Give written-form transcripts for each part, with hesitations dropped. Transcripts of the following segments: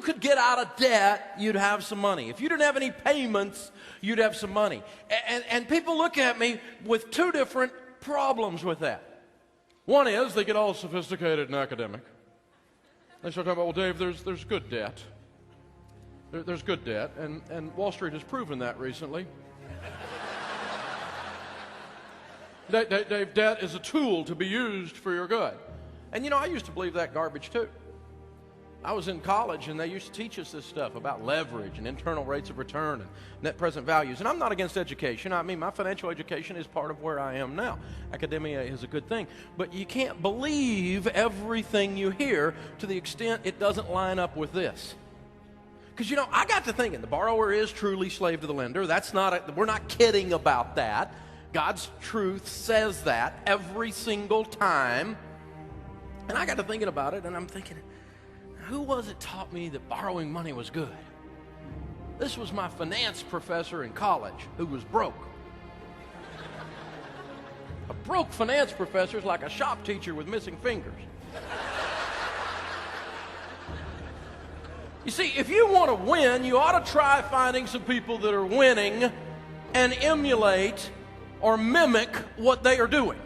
you could get out of debt, you'd have some money. If you didn't have any payments, you'd have some money. And people look at me with two different problems with that. One is they get all sophisticated and academic. They start talking about, well, Dave, there's good debt. There's good debt, and Wall Street has proven that recently. Dave, debt is a tool to be used for your good. And I used to believe that garbage too. I was in college and they used to teach us this stuff about leverage and internal rates of return and net present values. And I'm not against education. I mean, my financial education is part of where I am now. Academia is a good thing. But you can't believe everything you hear to the extent it doesn't line up with this. Because, I got to thinking, the borrower is truly slave to the lender. We're not kidding about that. God's truth says that every single time. And I got to thinking about it, and I'm thinking, who was it taught me that borrowing money was good? This was my finance professor in college who was broke. A broke finance professor is like a shop teacher with missing fingers. You see, if you want to win, you ought to try finding some people that are winning and emulate or mimic what they are doing.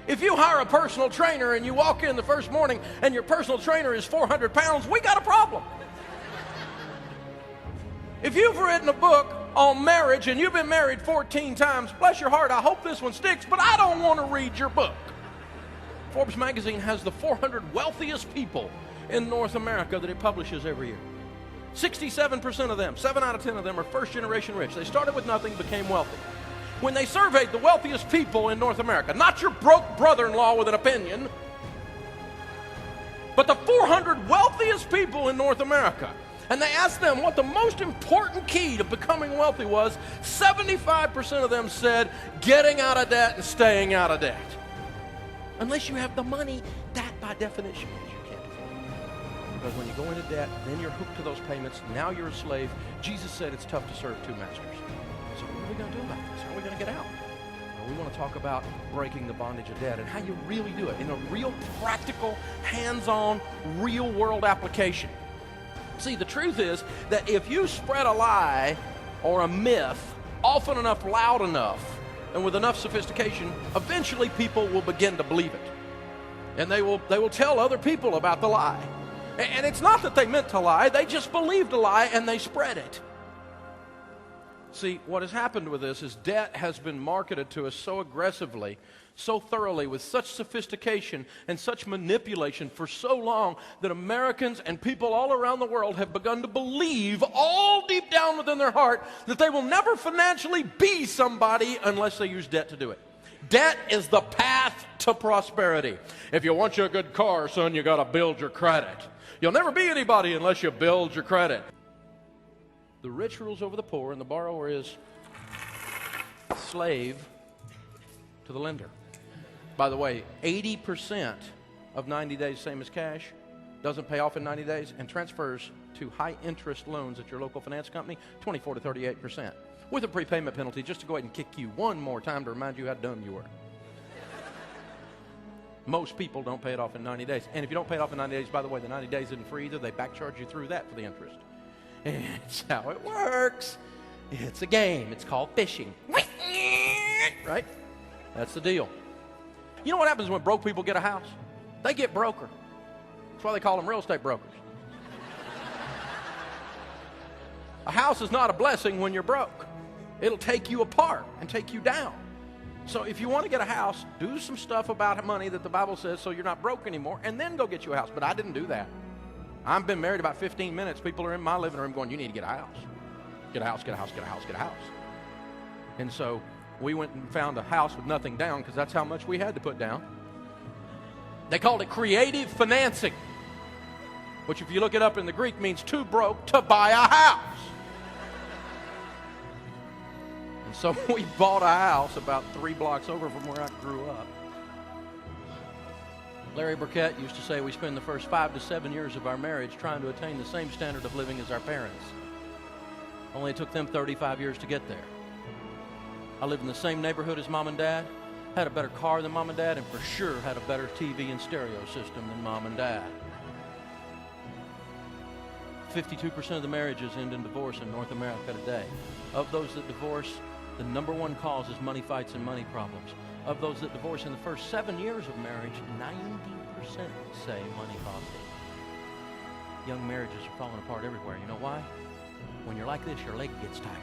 If you hire a personal trainer and you walk in the first morning and your personal trainer is 400 pounds, we got a problem. If you've written a book on marriage and you've been married 14 times, bless your heart, I hope this one sticks, but I don't want to read your book. Forbes magazine has the 400 wealthiest people in North America that it publishes every year. 67% of them, 7 out of 10 of them, are first generation rich. They started with nothing, became wealthy. When they surveyed the wealthiest people in North America, not your broke brother-in-law with an opinion, but the 400 wealthiest people in North America, and they asked them what the most important key to becoming wealthy was, 75% of them said getting out of debt and staying out of debt. Unless you have the money, that by definition means you can't afford it. Because when you go into debt, then you're hooked to those payments, now you're a slave. Jesus said it's tough to serve two masters. So what are we going to do about this? How are we going to get out? Well, we want to talk about breaking the bondage of debt and how you really do it in a real practical, hands-on, real-world application. See, the truth is that if you spread a lie or a myth often enough, loud enough, and with enough sophistication, eventually people will begin to believe it. And they will tell other people about the lie. And it's not that they meant to lie, they just believed a lie and they spread it. See, what has happened with this is debt has been marketed to us so aggressively, so thoroughly, with such sophistication and such manipulation for so long that Americans and people all around the world have begun to believe all deep down within their heart that they will never financially be somebody unless they use debt to do it. Debt is the path to prosperity. If you want you a good car, son, you got to build your credit. You'll never be anybody unless you build your credit. The rich rules over the poor, and the borrower is slave to the lender. By the way, 80% of 90 days, same as cash, doesn't pay off in 90 days, and transfers to high-interest loans at your local finance company, 24 to 38%, with a prepayment penalty just to go ahead and kick you one more time to remind you how dumb you were. Most people don't pay it off in 90 days. And if you don't pay it off in 90 days, by the way, the 90 days isn't free either. They backcharge you through that for the interest. It's how it works. It's a game. It's called fishing. Right? That's the deal. You know what happens when broke people get a house? They get broker. That's why they call them real estate brokers. A house is not a blessing when you're broke. It'll take you apart and take you down. So if you want to get a house, do some stuff about money that the Bible says so you're not broke anymore, and then go get you a house. But I didn't do that. I've been married about 15 minutes. People are in my living room going, you need to get a house. Get a house, get a house, get a house, get a house. And so we went and found a house with nothing down because that's how much we had to put down. They called it creative financing, which if you look it up in the Greek means too broke to buy a house. And so we bought a house about 3 blocks over from where I grew up. Larry Burkett used to say we spend the first 5 to 7 years of our marriage trying to attain the same standard of living as our parents. Only it took them 35 years to get there. I lived in the same neighborhood as mom and dad, had a better car than mom and dad, and for sure had a better TV and stereo system than mom and dad. 52% of the marriages end in divorce in North America today. Of those that divorce, the number one cause is money fights and money problems. Of those that divorce in the first 7 years of marriage, 90% say money caused it. Young marriages are falling apart everywhere. You know why? When you're like this, your leg gets tired.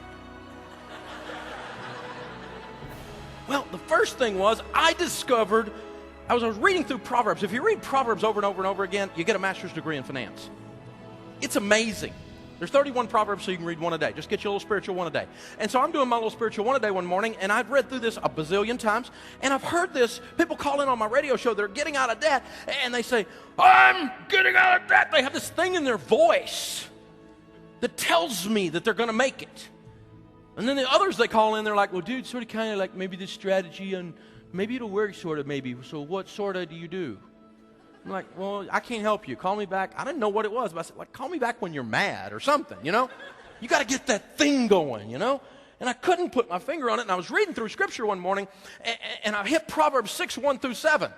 Well, the first thing was I was reading through Proverbs. If you read Proverbs over and over and over again, you get a master's degree in finance. It's amazing. There's 31 Proverbs, so you can read one a day. Just get you a little spiritual one a day. And so I'm doing my little spiritual one a day one morning, and I've read through this a bazillion times, and I've heard this. People call in on my radio show. They're getting out of debt, and they say, I'm getting out of debt. They have this thing in their voice that tells me that they're going to make it. And then the others they call in, they're like, well, dude, sort of kind of like maybe this strategy, and maybe it'll work sort of maybe. So what sort of do you do? I'm like, well, I can't help you. Call me back. I didn't know what it was, but I said, like, call me back when you're mad or something, you know? You got to get that thing going, you know? And I couldn't put my finger on it, and I was reading through Scripture one morning, and I hit Proverbs 6, 1 through 7.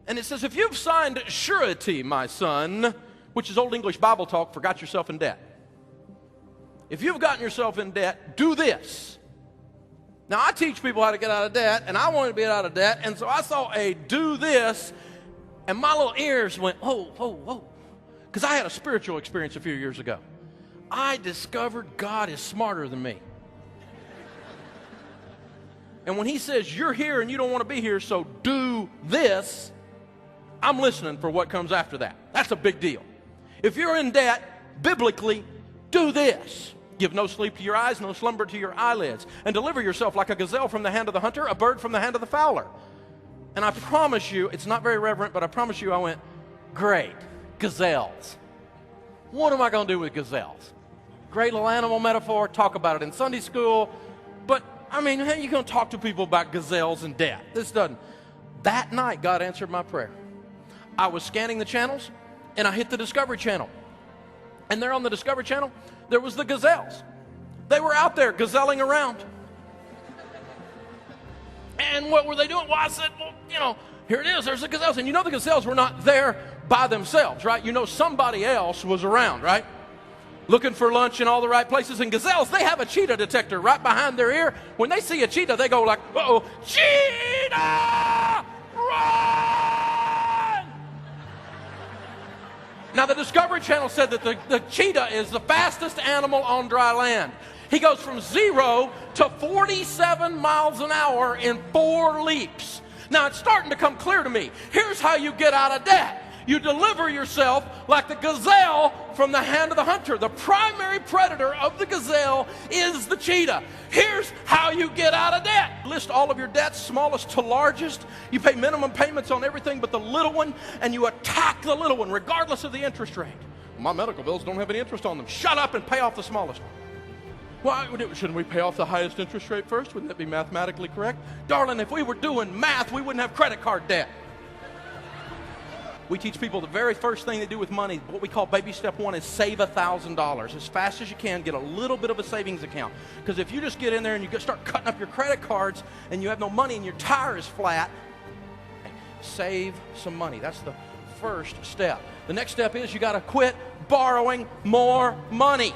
And it says, if you've signed surety, my son, which is Old English Bible talk for got yourself in debt. If you've gotten yourself in debt, do this. Now, I teach people how to get out of debt, and I wanted to get out of debt, and so I saw a do this, and my little ears went, whoa, whoa, whoa. Because I had a spiritual experience a few years ago. I discovered God is smarter than me. And when he says, you're here and you don't want to be here, so do this, I'm listening for what comes after that. That's a big deal. If you're in debt, biblically, do this. Give no sleep to your eyes, no slumber to your eyelids, and deliver yourself like a gazelle from the hand of the hunter, a bird from the hand of the fowler. And I promise you, it's not very reverent, but I promise you I went, great, gazelles. What am I going to do with gazelles? Great little animal metaphor, talk about it in Sunday school. But, I mean, how are you going to talk to people about gazelles and death? This doesn't. That night, God answered my prayer. I was scanning the channels, and I hit the Discovery Channel. And there on the Discovery Channel, there was the gazelles. They were out there gazelling around. And what were they doing? Well, I said, well, you know, here it is. There's the gazelles. And you know the gazelles were not there by themselves, right? You know somebody else was around, right? Looking for lunch in all the right places. And gazelles, they have a cheetah detector right behind their ear. When they see a cheetah, they go like, uh-oh, cheetah, run! Now, the Discovery Channel said that the cheetah is the fastest animal on dry land. He goes from 0 to 47 miles an hour in 4 leaps. Now, it's starting to come clear to me. Here's how you get out of debt. You deliver yourself like the gazelle from the hand of the hunter. The primary predator of the gazelle is the cheetah. Here's how you get out of debt. List all of your debts, smallest to largest. You pay minimum payments on everything but the little one, and you attack the little one regardless of the interest rate. My medical bills don't have any interest on them. Shut up and pay off the smallest one. Why shouldn't we pay off the highest interest rate first? Wouldn't that be mathematically correct? Darling, if we were doing math, we wouldn't have credit card debt. We teach people the very first thing they do with money, what we call baby step 1, is save $1,000. As fast as you can, get a little bit of a savings account. Because if you just get in there and you start cutting up your credit cards and you have no money and your tire is flat, save some money. That's the first step. The next step is you got to quit borrowing more money.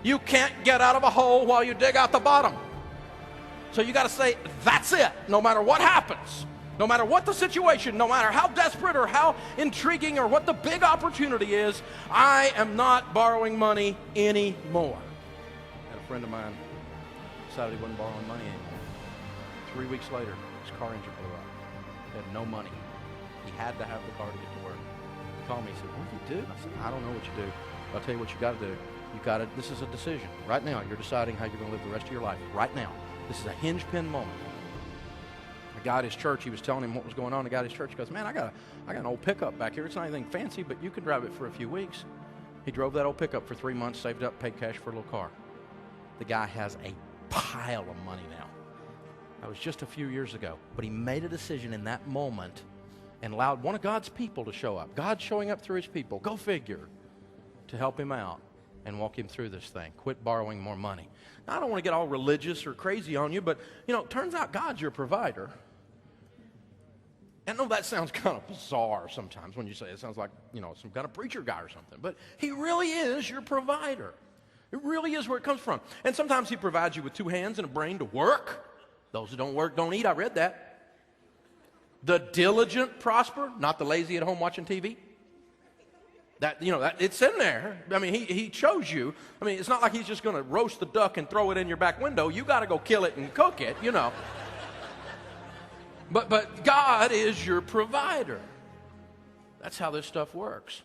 You can't get out of a hole while you dig out the bottom. So you got to say, that's it, no matter what happens. No matter what the situation, no matter how desperate or how intriguing or what the big opportunity is, I am not borrowing money anymore. I had a friend of mine decided he wasn't borrowing money anymore. 3 weeks later, his car engine blew up. He had no money. He had to have the car to get to work. He called me and said, what do you do? I said, I don't know what you do. I'll tell you what you got to do. This is a decision. Right now, you're deciding how you're going to live the rest of your life. Right now. This is a hinge pin moment. A guy at his church, he was telling him what was going on. The guy at his church goes, man, I got an old pickup back here. It's not anything fancy, but you can drive it for a few weeks. He drove that old pickup for 3 months, saved up, paid cash for a little car. The guy has a pile of money now. That was just a few years ago. But he made a decision in that moment and allowed one of God's people to show up. God showing up through his people, go figure, to help him out and walk him through this thing. Quit borrowing more money. Now, I don't want to get all religious or crazy on you, but, you know, it turns out God's your provider. I know that sounds kind of bizarre sometimes when you say it. It sounds like, some kind of preacher guy or something. But he really is your provider. It really is where it comes from. And sometimes he provides you with 2 hands and a brain to work. Those who don't work don't eat. I read that. The diligent prosper, not the lazy at home watching TV. That it's in there. I mean, he chose you. I mean, it's not like he's just going to roast the duck and throw it in your back window. You got to go kill it and cook it, But God is your provider. That's how this stuff works.